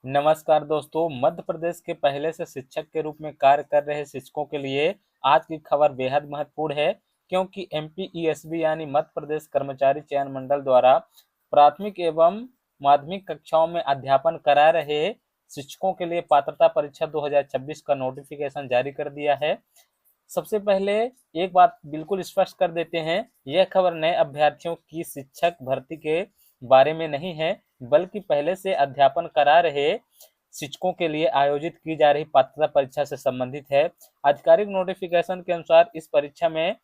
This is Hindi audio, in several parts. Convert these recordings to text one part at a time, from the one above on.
नमस्कार दोस्तों, मध्य प्रदेश के पहले से शिक्षक के रूप में कार्य कर रहे शिक्षकों के लिए आज की खबर बेहद महत्वपूर्ण है, क्योंकि एमपीईएसबी यानी मध्य प्रदेश कर्मचारी चयन मंडल द्वारा प्राथमिक एवं माध्यमिक कक्षाओं में अध्यापन करा रहे शिक्षकों के लिए पात्रता परीक्षा 2026 का नोटिफिकेशन जारी कर दिया है। सबसे पहले एक बात बिल्कुल स्पष्ट कर देते हैं, यह खबर नए अभ्यर्थियों की शिक्षक भर्ती के बारे में नहीं है, बल्कि पहले से अध्यापन करा रहे शिक्षकों के लिए आयोजित की जा रही पात्रता परीक्षा से संबंधित है। आधिकारिक नोटिफिकेशन के अनुसार इस परीक्षा में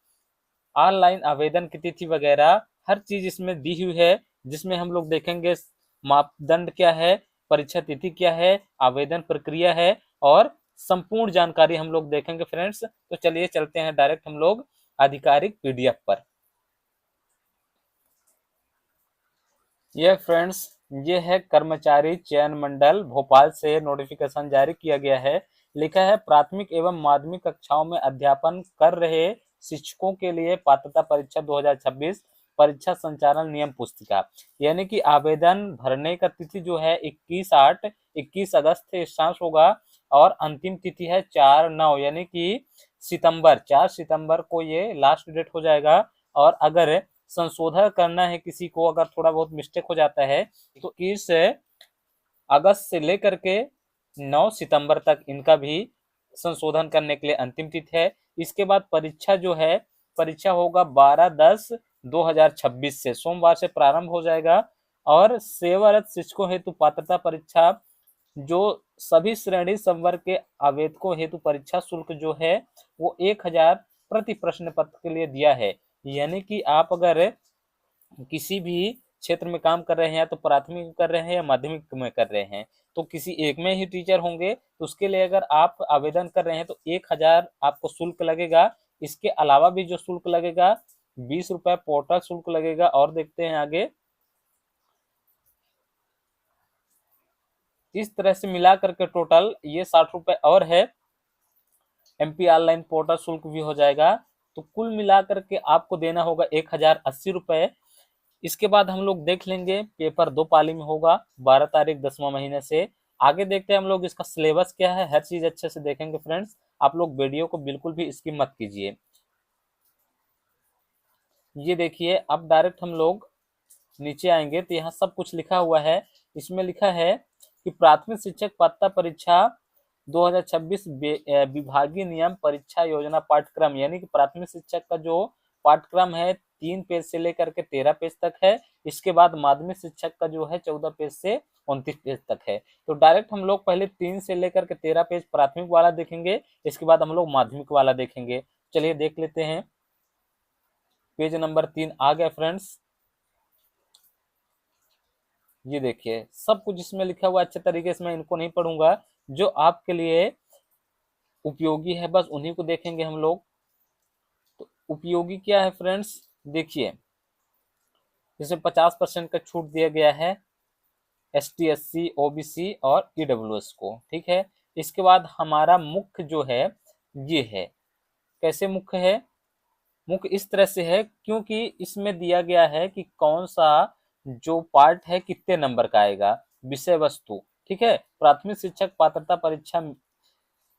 ऑनलाइन आवेदन की तिथि वगैरह हर चीज इसमें दी हुई है, जिसमें हम लोग देखेंगे मापदंड क्या है, परीक्षा तिथि क्या है, आवेदन प्रक्रिया है और संपूर्ण जानकारी हम लोग देखेंगे फ्रेंड्स। तो चलिए चलते हैं डायरेक्ट हम लोग आधिकारिक पीडीएफ पर। ये फ्रेंड्स, ये है कर्मचारी चयन मंडल भोपाल से नोटिफिकेशन जारी किया गया है। लिखा है प्राथमिक एवं माध्यमिक कक्षाओं में अध्यापन कर रहे शिक्षकों के लिए पात्रता परीक्षा 2026 परीक्षा संचालन नियम पुस्तिका, यानी कि आवेदन भरने का तिथि जो है 21 अगस्त से स्टार्ट होगा और अंतिम तिथि है 4/9 यानी कि 4 सितंबर को ये लास्ट डेट हो जाएगा। और अगर संशोधन करना है किसी को, अगर थोड़ा बहुत मिस्टेक हो जाता है, तो 21 अगस्त से लेकर के 9 सितंबर तक इनका भी संशोधन करने के लिए अंतिम तिथि है। इसके बाद परीक्षा जो है, परीक्षा होगा 12/10/2026 से, सोमवार से प्रारंभ हो जाएगा। और सेवारत शिक्षकों हेतु पात्रता परीक्षा जो सभी श्रेणी संवर्ग के आवेदकों हेतु परीक्षा शुल्क जो है वो 1000 प्रति प्रश्न पत्र के लिए दिया है। यानी कि आप अगर किसी भी क्षेत्र में काम कर रहे हैं, या तो प्राथमिक में कर रहे हैं या माध्यमिक में कर रहे हैं, तो किसी एक में ही टीचर होंगे, तो उसके लिए अगर आप आवेदन कर रहे हैं तो 1000 आपको शुल्क लगेगा। इसके अलावा भी जो शुल्क लगेगा 20 रुपए पोर्टल शुल्क लगेगा। और देखते हैं आगे, इस तरह से मिला करके टोटल ये 60 रुपए और है। एमपी ऑनलाइन पोर्टल शुल्क भी हो जाएगा, तो कुल मिलाकर के आपको देना होगा 1080 रुपए। इसके बाद हम लोग देख लेंगे पेपर 2 पाली में होगा 12 तारीख 10वां महीने से। आगे देखते हैं हम लोग इसका सिलेबस क्या है, हर चीज अच्छे से देखेंगे फ्रेंड्स। आप लोग वीडियो को बिल्कुल भी स्किप मत कीजिए। ये देखिए, अब डायरेक्ट हम लोग नीचे आएंगे तो यहाँ सब कुछ लिखा हुआ है। इसमें लिखा है कि प्राथमिक शिक्षक पात्रता परीक्षा 2026 विभागीय नियम परीक्षा योजना पाठ्यक्रम, यानी कि प्राथमिक शिक्षक का जो पाठ्यक्रम है 3 पेज से लेकर के 13 पेज तक है। इसके बाद माध्यमिक शिक्षक का जो है 14 पेज से 29 पेज तक है। तो डायरेक्ट हम लोग पहले 3 से लेकर के 13 पेज प्राथमिक वाला देखेंगे, इसके बाद हम लोग माध्यमिक वाला देखेंगे। चलिए देख लेते हैं। पेज नंबर 3 आ गया फ्रेंड्स। ये देखिए सब कुछ इसमें लिखा हुआ अच्छे तरीके से, मैं इनको नहीं पढ़ूंगा, जो आपके लिए उपयोगी है बस उन्हीं को देखेंगे हम लोग। तो उपयोगी क्या है फ्रेंड्स, देखिए जिसमें 50% का छूट दिया गया है ST SC OBC और EWS को, ठीक है। इसके बाद हमारा मुख्य जो है ये है, कैसे मुख्य है, मुख्य इस तरह से है क्योंकि इसमें दिया गया है कि कौन सा जो पार्ट है कितने नंबर का आएगा, विषय वस्तु, ठीक है। प्राथमिक शिक्षक पात्रता परीक्षा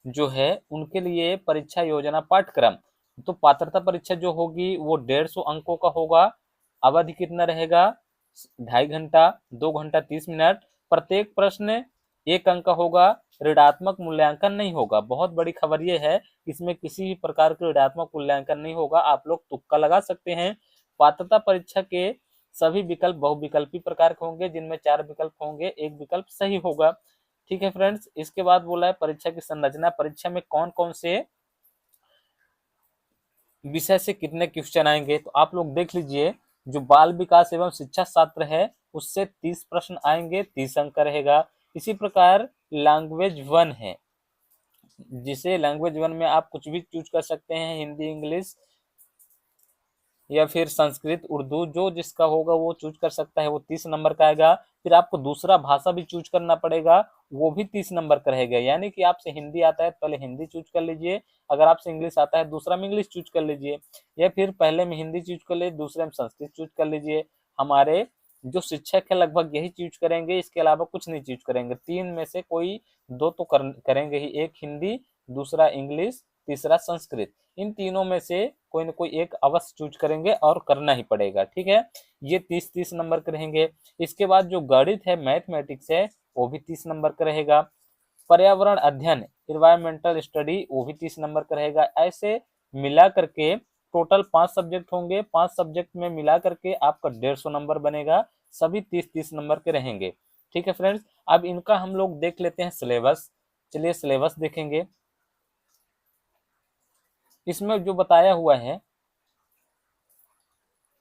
जो है उनके लिए परीक्षा योजना पाठ्यक्रम, तो पात्रता परीक्षा जो होगी वो 150 अंकों का होगा। अवधि कितना रहेगा, 2.5 घंटा, 2 घंटा 30 मिनट। प्रत्येक प्रश्न 1 अंक का होगा, ऋणात्मक मूल्यांकन नहीं होगा। बहुत बड़ी खबर ये है, इसमें किसी भी प्रकार के ऋणात्मक मूल्यांकन नहीं होगा, आप लोग तुक्का लगा सकते हैं। पात्रता परीक्षा के सभी विकल्प बहुविकल्पी प्रकार के होंगे, जिनमें 4 विकल्प होंगे, एक विकल्प सही होगा, ठीक है फ्रेंड्स। इसके बाद बोला है परीक्षा की संरचना, परीक्षा में कौन कौन से विषय से कितने क्वेश्चन आएंगे, तो आप लोग देख लीजिए। जो बाल विकास एवं शिक्षा शास्त्र है उससे 30 प्रश्न आएंगे, 30 अंक का रहेगा। इसी प्रकार लैंग्वेज 1 है, जिसे लैंग्वेज 1 में आप कुछ भी चूज कर सकते हैं, हिंदी, इंग्लिश या फिर संस्कृत, उर्दू, जो जिसका होगा वो चूज कर सकता है, वो 30 नंबर का आएगा। फिर आपको दूसरा भाषा भी चूज करना पड़ेगा, वो भी 30 नंबर का रहेगा। यानी कि आपसे हिंदी आता है तो पहले हिंदी चूज कर लीजिए, अगर आपसे इंग्लिश आता है दूसरा में इंग्लिश चूज कर लीजिए, या फिर पहले में हिंदी चूज कर लीजिए, दूसरे में संस्कृत चूज कर लीजिए। हमारे जो शिक्षक है लगभग यही चूज करेंगे, इसके अलावा कुछ नहीं चूज करेंगे। 3 में से कोई 2 तो करेंगे ही, एक हिंदी, दूसरा इंग्लिश, तीसरा संस्कृत। इन तीनों में से कोई ना कोई एक अवश्य चूज करेंगे और करना ही पड़ेगा, ठीक है। ये 30-30 नंबर के रहेंगे। इसके बाद जो गणित है, मैथमेटिक्स है, वो भी 30 नंबर का रहेगा। पर्यावरण अध्ययन, इन्वायरमेंटल स्टडी, वो भी 30 नंबर का रहेगा। ऐसे मिला करके टोटल 5 सब्जेक्ट होंगे। 5 सब्जेक्ट में मिला करके आपका 150 नंबर बनेगा। सभी 30-30 नंबर के रहेंगे, ठीक है फ्रेंड्स। अब इनका हम लोग देख लेते हैं सिलेबस। चलिए सिलेबस देखेंगे। इसमें जो बताया हुआ है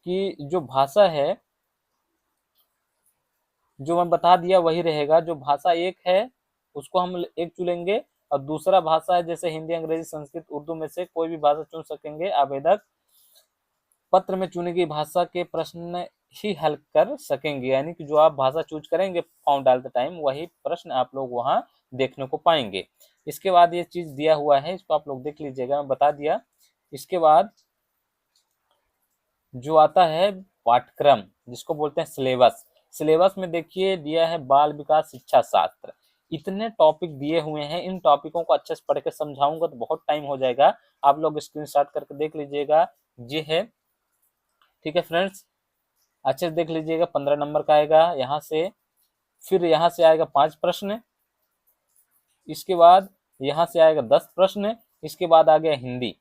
कि जो भाषा है, जो मैं बता दिया वही रहेगा। जो भाषा एक है उसको हम एक चुनेंगे, और दूसरा भाषा है जैसे हिंदी, अंग्रेजी, संस्कृत, उर्दू में से कोई भी भाषा चुन सकेंगे। आवेदक पत्र में चुनी गई भाषा के प्रश्न ही हल कर सकेंगे, यानी कि जो आप भाषा चूज करेंगे फॉर्म डालते टाइम, वही प्रश्न आप लोग वहां देखने को पाएंगे। इसके बाद ये चीज दिया हुआ है, इसको आप लोग देख लीजिएगा, मैं बता दिया। इसके बाद जो आता है पाठ्यक्रम, जिसको बोलते हैं सिलेबस। सिलेबस में देखिए दिया है बाल विकास शिक्षा शास्त्र। इतने टॉपिक दिए हुए हैं, इन टॉपिकों को अच्छे से पढ़ के समझाऊंगा तो बहुत टाइम हो जाएगा। आप लोग स्क्रीनशॉट करके देख लीजिएगा। ये है, ठीक है फ्रेंड्स, अच्छे से देख लीजिएगा। 15 नंबर का आएगा यहाँ से, फिर यहाँ से आएगा 5 प्रश्न, इसके बाद यहाँ से आएगा 10 प्रश्न, इसके बाद आ गया हिंदी।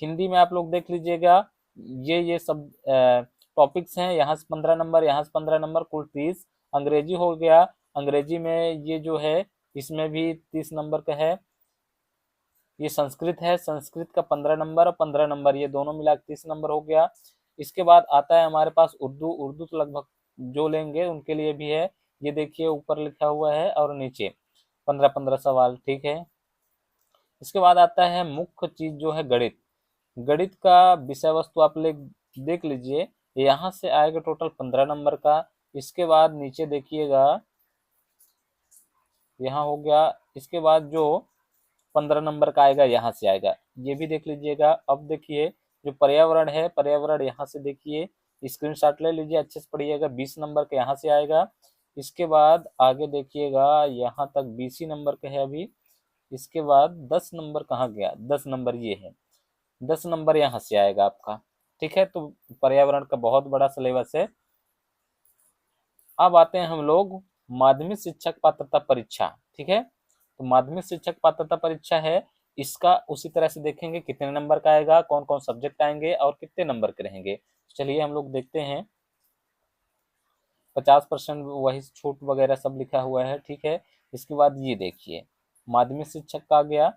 हिंदी में आप लोग देख लीजिएगा, ये सब टॉपिक्स हैं। यहाँ से 15 नंबर, यहाँ से 15 नंबर, कुल 30। अंग्रेजी हो गया, अंग्रेजी में ये जो है इसमें भी 30 नंबर का है। ये संस्कृत है, संस्कृत का 15 नंबर और 15 नंबर, ये दोनों मिला 30 नंबर हो गया। इसके बाद आता है हमारे पास उर्दू। उर्दू तो लगभग जो लेंगे उनके लिए भी है। ये देखिए ऊपर लिखा हुआ है और नीचे 15-15 सवाल, ठीक है। इसके बाद आता है मुख्य चीज जो है गणित। गणित का विषय वस्तु आप ले देख लीजिए, यहाँ से आएगा टोटल 15 नंबर का। इसके बाद नीचे देखिएगा, यहाँ हो गया। इसके बाद जो 15 नंबर का आएगा यहाँ से आएगा, ये भी देख लीजिएगा। अब देखिए जो पर्यावरण है, पर्यावरण यहाँ से देखिए, स्क्रीनशॉट ले लीजिए, अच्छे से पढ़िएगा। 20 नंबर का यहाँ से आएगा। इसके बाद आगे देखिएगा, यहाँ तक 20 ही नंबर का है अभी। इसके बाद 10 नंबर कहाँ गया, 10 नंबर ये है, 10 नंबर यहाँ से आएगा आपका, ठीक है। तो पर्यावरण का बहुत बड़ा सिलेबस है। अब आते हैं हम लोग माध्यमिक शिक्षक पात्रता परीक्षा, ठीक है। तो माध्यमिक शिक्षक पात्रता परीक्षा है, इसका उसी तरह से देखेंगे कितने नंबर का आएगा, कौन कौन सब्जेक्ट आएंगे और कितने नंबर के रहेंगे। चलिए हम लोग देखते हैं। 50% वही छूट वगैरह सब लिखा हुआ है, ठीक है। इसके बाद ये देखिए माध्यमिक शिक्षक का आ गया।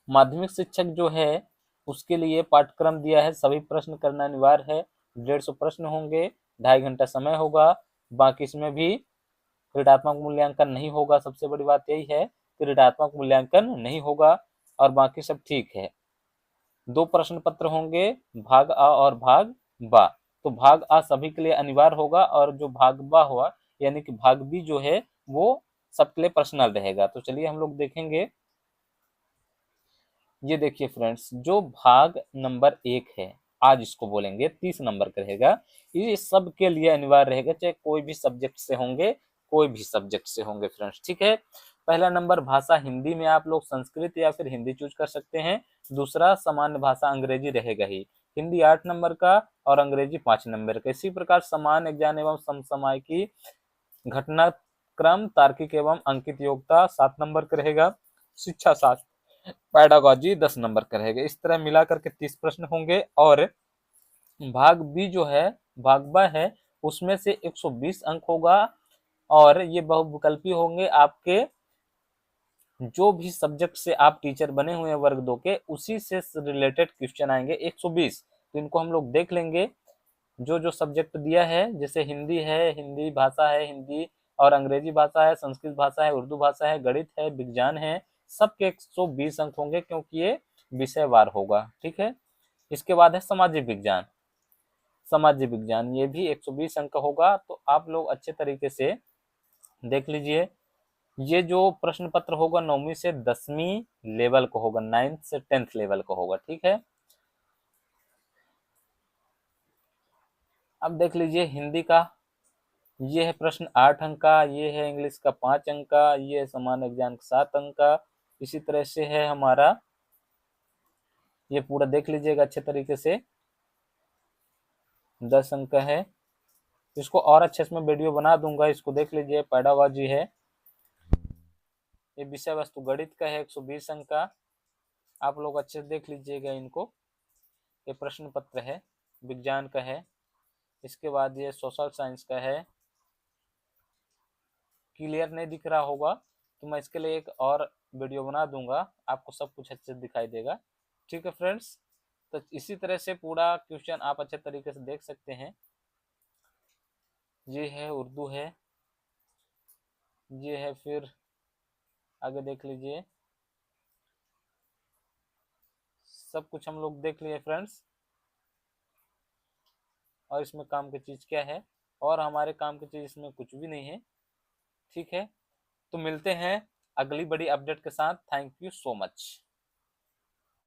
माध्यमिक शिक्षक जो है उसके लिए पाठ्यक्रम दिया है, सभी प्रश्न करना अनिवार्य है। 150 प्रश्न होंगे, 2.5 घंटा समय होगा। बाकी इसमें भी क्रियात्मक मूल्यांकन नहीं होगा, सबसे बड़ी बात यही है, क्रियात्मक मूल्यांकन नहीं होगा, और बाकी सब ठीक है। 2 प्रश्न पत्र होंगे, भाग आ और भाग बा। तो भाग आ सभी के लिए अनिवार्य होगा, और जो भाग बा हुआ यानी कि भाग बी जो है वो सबके लिए पर्सनल रहेगा। तो चलिए हम लोग देखेंगे। ये देखिए फ्रेंड्स, जो भाग नंबर 1 है, आज इसको बोलेंगे 30 नंबर का रहेगा। ये सब के लिए अनिवार्य रहेगा, चाहे कोई भी सब्जेक्ट से होंगे, कोई भी सब्जेक्ट से होंगे फ्रेंड्स, ठीक है। पहला नंबर भाषा हिंदी में आप लोग संस्कृत या फिर हिंदी चूज कर सकते हैं। दूसरा सामान्य भाषा अंग्रेजी रहेगा ही। हिंदी 8 नंबर का और अंग्रेजी 5 नंबर का। इसी प्रकार समान ज्ञान एवं समसामयिकी, घटनाक्रम, तार्किक एवं अंकित योग्यता 7 नंबर का रहेगा। शिक्षा शास्त्र, पैडागॉजी 10 नंबर का रहेगा। इस तरह मिला करके 30 प्रश्न होंगे। और भाग बी जो है, भाग ब है, उसमें से 120 अंक होगा, और ये बहुविकल्पी होंगे। आपके जो भी सब्जेक्ट से आप टीचर बने हुए हैं वर्ग 2 के, उसी से रिलेटेड क्वेश्चन आएंगे 120। तो इनको हम लोग देख लेंगे। जो जो सब्जेक्ट दिया है, जैसे हिंदी है, हिंदी भाषा है, हिंदी और अंग्रेजी भाषा है, संस्कृत भाषा है, उर्दू भाषा है, गणित है, विज्ञान है, सबके 120 अंक होंगे, क्योंकि ये विषयवार होगा, ठीक है। इसके बाद है सामाजिक विज्ञान। सामाजिक विज्ञान ये भी 120 अंक का होगा। तो आप लोग अच्छे तरीके से देख लीजिए। ये जो प्रश्न पत्र होगा 9वीं से 10वीं लेवल को होगा, 9th से 10th लेवल को होगा, ठीक है। अब देख लीजिए हिंदी का ये है प्रश्न 8 अंक का, ये है इंग्लिश का 5 अंक का, ये है सामान्य ज्ञान का 7 अंक का। इसी तरह से है हमारा, ये पूरा देख लीजिएगा अच्छे तरीके से, 10 अंक का है। इसको और अच्छे से मैं वीडियो बना दूंगा, इसको देख लीजिए। पैडागॉजी है, ये विषय वस्तु गणित का है, 120 अंक का। आप लोग अच्छे से देख लीजिएगा इनको। ये प्रश्न पत्र है, विज्ञान का है। इसके बाद ये सोशल साइंस का है। क्लियर नहीं दिख रहा होगा तो मैं इसके लिए एक और वीडियो बना दूंगा, आपको सब कुछ अच्छे से दिखाई देगा। ठीक है फ्रेंड्स, तो इसी तरह से पूरा क्वेश्चन आप अच्छे तरीके से देख सकते हैं। ये है उर्दू है, ये है, फिर आगे देख लीजिए। सब कुछ हम लोग देख लिए फ्रेंड्स, और इसमें काम की चीज़ क्या है, और हमारे काम की चीज़ इसमें कुछ भी नहीं है। ठीक है, तो मिलते हैं अगली बड़ी अपडेट के साथ। Thank you so much.